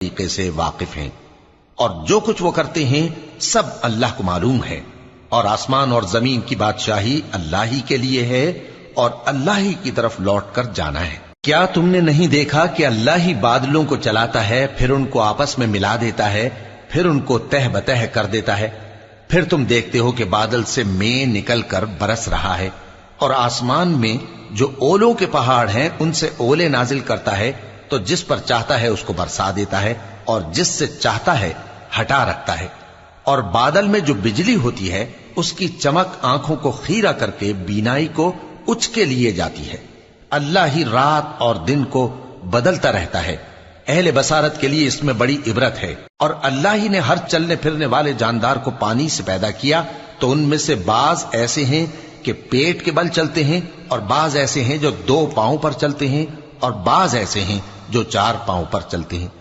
तरीके से वाकिफ हैं, और जो कुछ वो करते हैं सब अल्लाह को मालूम है। और आसमान और जमीन की बादशाही अल्लाह ही के लिए है, और अल्लाह ही की तरफ लौट कर जाना है। क्या तुमने नहीं देखा कि अल्लाह ही बादलों को चलाता है, फिर उनको आपस में मिला देता है, फिर उनको तह बतह कर देता है। फिर तुम देखते हो कि बादल से मेंह निकल कर बरस रहा है, और आसमान में जो ओलों के पहाड़ हैं उनसे ओले नाजिल करता है, तो जिस पर चाहता है उसको बरसा देता है, और जिससे चाहता है हटा रखता है। और बादल में जो बिजली होती है उसकी चमक आंखों को खीरा करके बीनाई को उचके लिए जाती है। अल्लाह ही रात और दिन को बदलता रहता है। अहले बसारत के लिए इसमें बड़ी इबरत है। और अल्लाह ही ने हर चलने फिरने वाले जानदार को पानी से पैदा किया, तो उनमें से बाज ऐसे हैं कि पेट के बल चलते हैं, और बाज ऐसे हैं जो 2 पांव पर चलते हैं, और बाज ऐसे हैं जो 4 पांव पर चलते हैं।